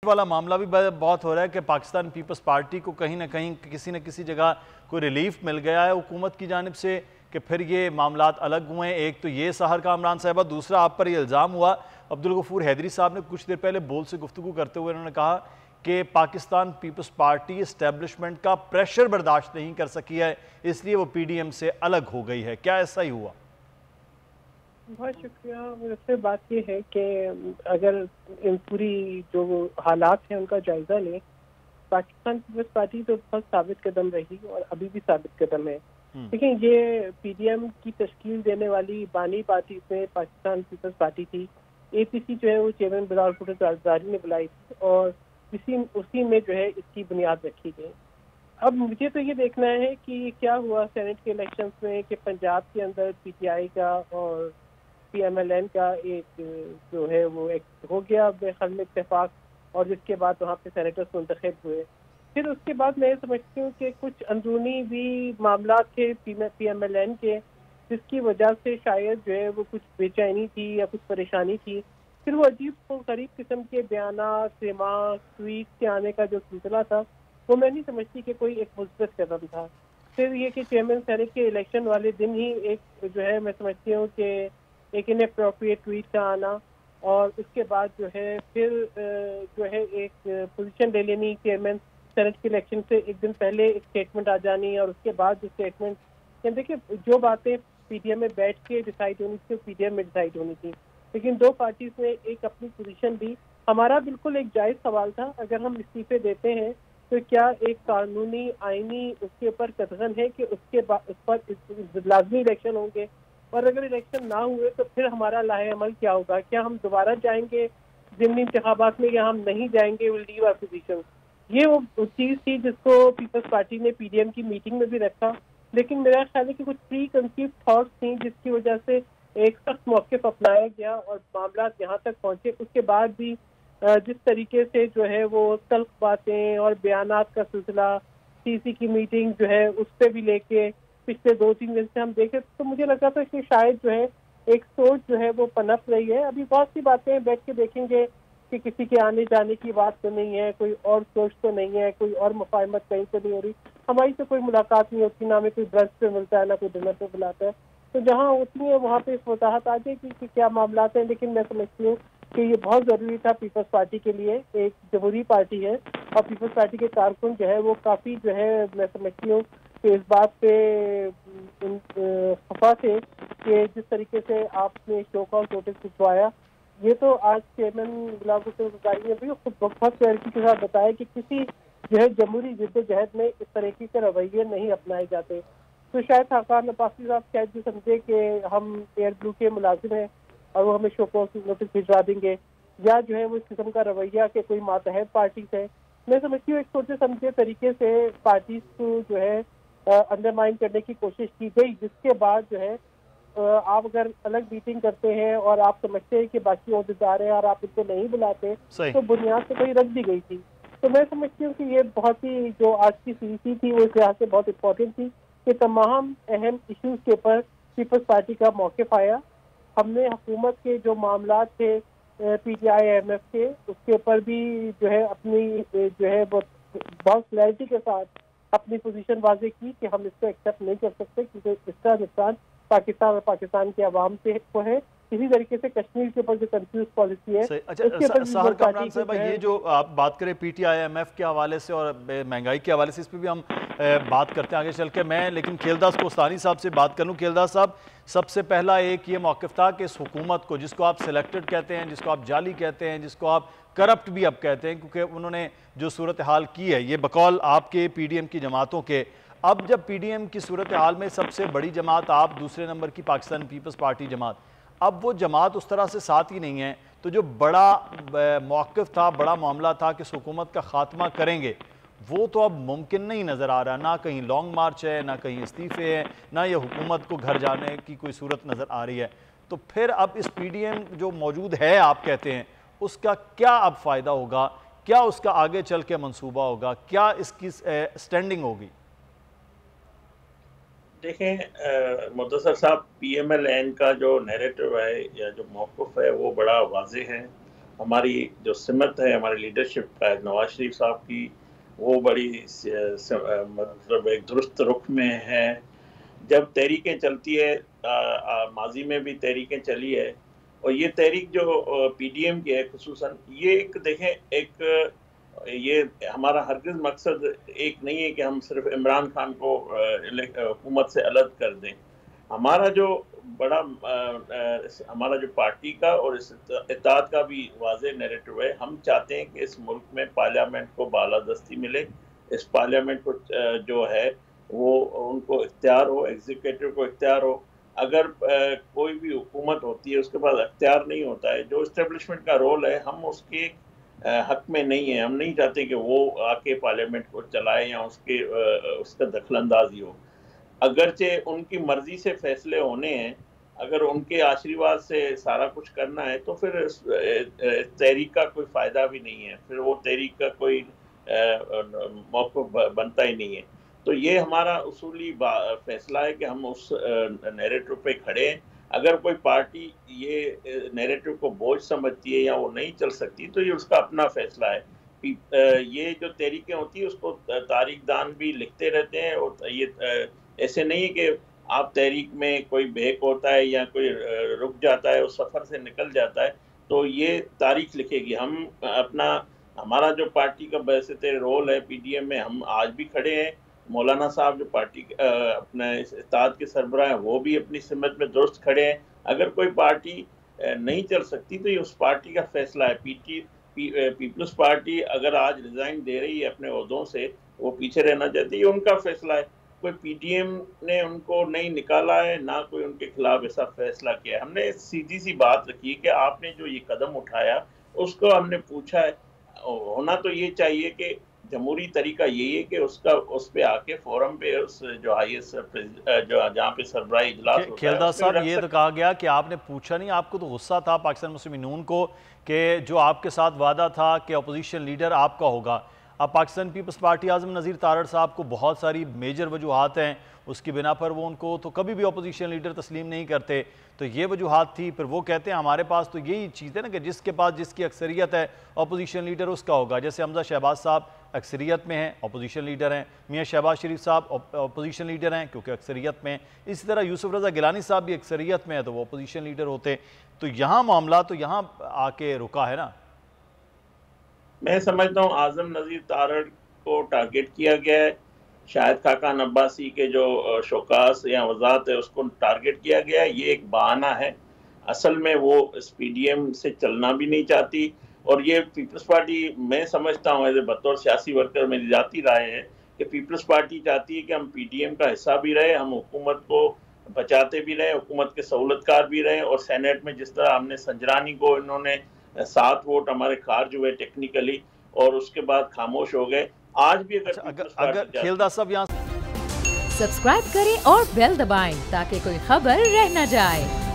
वाला मामला भी बहुत हो रहा है कि पाकिस्तान पीपल्स पार्टी को कहीं ना कहीं किसी न किसी जगह कोई रिलीफ मिल गया है हुकूमत की जानिब से कि फिर ये मामलात अलग हुए हैं। एक तो ये सहर कामरान साहिबा, दूसरा आप पर ये इल्ज़ाम हुआ अब्दुल गफूर हैदरी साहब ने कुछ देर पहले बोल से गुफ्तगू करते हुए उन्होंने कहा कि पाकिस्तान पीपल्स पार्टी इस्टेब्लिशमेंट का प्रेशर बर्दाश्त नहीं कर सकी है, इसलिए वो PDM से अलग हो गई है। क्या ऐसा ही हुआ? बहुत शुक्रिया। वैसे बात ये है कि अगर इन पूरी जो हालात हैं उनका जायजा लें, पाकिस्तान पीपल्स पार्टी तो बहुत साबित कदम रही और अभी भी साबित कदम है। लेकिन ये PDM की तश्कील देने वाली बानी पार्टी में पाकिस्तान पीपल्स पार्टी थी। APC जो है वो चेयरमैन बिलावल भुट्टो जरदारी ने बुलाई थी और उसी में जो है इसकी बुनियाद रखी गई। अब मुझे तो ये देखना है कि क्या हुआ सेनेट के इलेक्शंस में कि पंजाब के अंदर PTI का और PMLN का एक जो है वो एक हो गया बेखल में इत्तेफाक, और जिसके बाद वहाँ पे सेनेटर्स मुंतखब हुए। फिर उसके बाद मैं समझती हूँ कि कुछ अंदरूनी भी मामला थे PMLN के, जिसकी वजह से शायद जो है वो कुछ बेचैनी थी या कुछ परेशानी थी। फिर वो अजीब गरीब किस्म के बयानात, रिमार्क, ट्वीट के आने का जो सिलसिला था वो मैं नहीं समझती कि कोई एक मुस्बत कदम था। फिर ये कि चेयरमैन सेनेट के इलेक्शन वाले दिन ही एक जो है मैं समझती हूँ कि एक इनअप्रोप्रिएट ट्वीट का आना, और उसके बाद जो है फिर जो है एक पोजीशन ले लेनी चेयरमैन सेनेट के इलेक्शन से एक दिन पहले एक स्टेटमेंट आ जानी, और उसके बाद जो स्टेटमेंट देखिए जो बातें PDM में बैठ के डिसाइड होनी थी वो PDM में डिसाइड होनी थी, लेकिन दो पार्टीज ने एक अपनी पोजीशन दी। हमारा बिल्कुल एक जायज़ सवाल था, अगर हम इस्तीफे देते हैं तो क्या एक कानूनी आईनी उसके ऊपर कथन है कि उसके बाद उस पर लाजमी इलेक्शन होंगे, और अगर इलेक्शन ना हुए तो फिर हमारा लाहे अमल क्या होगा? क्या हम दोबारा जाएंगे ज़िमनी इंतखाबात में या हम नहीं जाएंगे? Will leave our position. ये वो चीज़ थी जिसको पीपल्स पार्टी ने PDM की मीटिंग में भी रखा, लेकिन मेरा ख्याल है कि कुछ प्री कंसीव थॉट्स थी जिसकी वजह से एक सख्त मौक़िफ़ अपनाया गया और मामला यहाँ तक पहुँचे। उसके बाद भी जिस तरीके से जो है वो तल्ख बातें और बयानात का सिलसिला, CC की मीटिंग जो है उस पर भी लेके पिछले 2-3 दिन से हम देखें तो मुझे लगा था कि शायद जो है एक सोच जो है वो पनप रही है। अभी बहुत सी बातें बैठ के देखेंगे कि किसी के आने जाने की बात तो नहीं है, कोई और सोच तो नहीं है, कोई और मुफाहमत कहीं तो नहीं हो रही। हमारी तो कोई मुलाकात नहीं होती, ना हमें कोई ब्रश पे मिलता है, ना कोई डिनर पे बुलाता है। तो जहाँ होती है वहाँ पे इस वजाहत आ जाएगी कि क्या मामला हैं। लेकिन मैं समझती हूँ कि ये बहुत ज़रूरी था पीपल्स पार्टी के लिए। एक जमहूरी पार्टी है और पीपल्स पार्टी के कारकुन जो है वो काफ़ी जो है मैं समझती हूँ कि इस बात पे खफा थे कि जिस तरीके से आपने शो कॉज नोटिस भिजवाया। ये तो आज चेयरमैन बिलावल भुट्टो जरदारी ने भी बहुत क्लैरिटी के साथ बताया कि किसी जो है जमहूरी जिद्दोजहद में इस तरीके के रवैये नहीं अपनाए जाते। तो शायद खाकान नबासी साहब शायद भी समझे कि हम एयर ब्लू के मुलाजिम हैं और वो हमें शो कॉज नोटिस भिजवा देंगे, या जो है वो इस किस्म का रवैया के कोई मातहत पार्टीज है। मैं समझती हूँ एक सोचे समझे तरीके से पार्टीज को जो है अंडरमाइन करने की कोशिश की गई, जिसके बाद जो है आप अगर अलग मीटिंग करते हैं और आप समझते हैं कि बाकी अहदेदार हैं और आप इनको नहीं बुलाते तो बुनियाद तो कहीं रख दी गई थी। तो मैं समझती हूँ कि ये बहुत ही जो आज की CC थी वो इस लिहाज से बहुत इम्पोर्टेंट थी कि तमाम अहम इश्यूज के ऊपर पीपल्स पार्टी का मौक़िफ़ आया। हमने हुकूमत के जो मामला थे PTI MF के, उसके ऊपर भी जो है अपनी जो है बहुत क्लैरिटी के साथ अपनी पोजीशन वाज़ेह की कि हम इसको एक्सेप्ट नहीं कर सकते, क्योंकि इसका नुकसान पाकिस्तान और पाकिस्तान के अवाम से को है। इसी तरीके से कश्मीर के ऊपर जो कंफ्यूज पॉलिसी है अच्छा, सहर कामरान साहब, ये जो आप बात करें PTI MF के हवाले से और महंगाई के हवाले से, इस पर भी हम बात करते हैं आगे चल के। मैं लेकिन खेलदास कोस्तानी साहब से बात करूं। खेलदास साहब, सबसे पहला एक ये मौक़िफ़ था कि इस हुकूमत को, जिसको आप सिलेक्टेड कहते हैं, जिसको आप जाली कहते हैं, जिसको आप करप्ट भी अब कहते हैं, क्योंकि उन्होंने जो सूरत हाल की है ये बकौल आपके PDM की जमातों के, अब जब PDM की सूरत हाल में सबसे बड़ी जमात आप, दूसरे नंबर की पाकिस्तान पीपल्स पार्टी जमात, अब वो जमात उस तरह से साथ ही नहीं है, तो जो बड़ा मौक़िफ़ था, बड़ा मामला था कि हुकूमत का ख़ात्मा करेंगे, वो तो अब मुमकिन नहीं नज़र आ रहा। ना कहीं लॉन्ग मार्च है, ना कहीं इस्तीफ़े हैं, ना ये हुकूमत को घर जाने की कोई सूरत नज़र आ रही है। तो फिर अब इस PDM जो मौजूद है आप कहते हैं, उसका क्या अब फ़ायदा होगा? क्या उसका आगे चल के मंसूबा होगा? क्या इसकी स्टैंडिंग होगी? देखें मुदस्सर साहब, PMLN का जो नैरेटिव है या जो मौक़िफ़ है वो बड़ा वाज़ेह है हमारी जो सिमत है, हमारी लीडरशिप नवाज शरीफ साहब की, वो बड़ी मतलब एक दुरुस्त रुख में है। जब तहरीकें चलती है, माजी में भी तहरीकें चली है, और ये तहरीक जो पीडीएम की है खुसूसन, ये एक देखें, एक ये हमारा हरगिज़ मकसद एक नहीं है कि हम सिर्फ इमरान खान को हुकूमत से अलग कर दें। हमारा जो बड़ा हमारा जो पार्टी का और इस इत्तेहाद का भी वाज़ेह नैरेटिव है, हम चाहते हैं कि इस मुल्क में पार्लियामेंट को बालादस्ती मिले। इस पार्लियामेंट को जो है वो उनको इख्तियार हो, एग्जीक्यूटिव को इख्तियार हो। अगर कोई भी हुकूमत होती है उसके पास इख्तियार नहीं होता है, जो इस्टेब्लिशमेंट का रोल है, हम उसके हक में नहीं है। हम नहीं चाहते कि वो आके पार्लियामेंट को चलाए या उसका दखलंदाजी हो। अगरचे उनकी मर्जी से फैसले होने हैं, अगर उनके आशीर्वाद से सारा कुछ करना है, तो फिर तहरीक का कोई फ़ायदा भी नहीं है, फिर वो तहरीक का कोई मौक़िफ़ बनता ही नहीं है। तो ये हमारा उसूली फैसला है कि हम उस नैरेटिव पे खड़े हैं। अगर कोई पार्टी ये नैरेटिव को बोझ समझती है या वो नहीं चल सकती, तो ये उसका अपना फैसला है। ये जो तहरीकें होती है उसको तारीख दान भी लिखते रहते हैं, और ये ऐसे नहीं है कि आप तहरीक में कोई बेहक होता है या कोई रुक जाता है, उस सफ़र से निकल जाता है, तो ये तारीख लिखेगी। हम अपना हमारा जो पार्टी का बैसिते रोल है पीडीएम में, हम आज भी खड़े हैं। मौलाना साहब जो पार्टी अपने इत्तेहाद के सरबराह हैं, वो भी अपनी सिमत में दुरुस्त खड़े हैं। अगर कोई पार्टी नहीं चल सकती तो ये उस पार्टी का फैसला है। पीपल्स पार्टी अगर आज रिज़ाइन दे रही है अपने ओहदों से, वो पीछे रहना चाहती है, ये उनका फैसला है। कोई पीडीएम ने उनको नहीं निकाला है, ना कोई उनके खिलाफ ऐसा फैसला किया है। हमने सीधी सी बात रखी है कि आपने जो ये कदम उठाया, उसको हमने पूछा है। होना तो ये चाहिए कि जमहूरी तरीका यही है कि उस पे आके फोरम पे उस जो हाईएस्ट जो जहाँ पे सरबराही इजलास होता है, खेलदास साहब, ये तो कहा गया कि आपने पूछा नहीं, आपको तो गुस्सा था पाकिस्तान मुस्लिम नून को कि जो आपके साथ वादा था कि अपोजिशन लीडर आपका होगा। अब पाकिस्तान पीपल्स पार्टी आज़म नज़ीर तारड़ साहब को बहुत सारी मेजर वजूहात हैं, उसकी बिना पर वो उनको तो कभी भी अपोजिशन लीडर तस्लीम नहीं करते। तो ये वजूहात थी, फिर वो कहते हैं हमारे पास तो यही चीज़ है ना कि जिसके पास जिसकी अक्सरियत है अपोजिशन लीडर उसका होगा। जैसे हमजा शहबाज साहब अक्सरियत में हैं, अपोजिशन लीडर हैं। मियाँ शहबाज शरीफ साहब अपोजिशन लीडर हैं क्योंकि अक्सरियत में। इसी तरह यूसुफ रज़ा गिलानी साहब भी अक्सरियत में है, तो वो अपोजिशन लीडर होते। तो यहाँ मामला तो यहाँ आके रुका है ना। मैं समझता हूँ आज़म नज़ीर तारड़ को टारगेट किया गया है। शायद खाकान अब्बासी के जो शोकास या वजात है उसको टारगेट किया गया है। ये एक बहाना है। असल में वो इस पीडीएम से चलना भी नहीं चाहती, और ये पीपल्स पार्टी, मैं समझता हूँ एज ए बतौर सियासी वर्कर मेरी जाती राय है कि पीपल्स पार्टी चाहती है कि हम पीडीएम का हिस्सा भी रहे, हम हुकूमत को बचाते भी रहे, हुकूमत के सहूलतकार भी रहे। और सेनेट में जिस तरह हमने संजरानी को, इन्होंने 7 वोट हमारे खारिज हुए टेक्निकली, और उसके बाद खामोश हो गए। आज भी अगर खेलदास साहब यहाँ सब्सक्राइब करें और बेल दबाएं ताकि कोई खबर रह न जाए।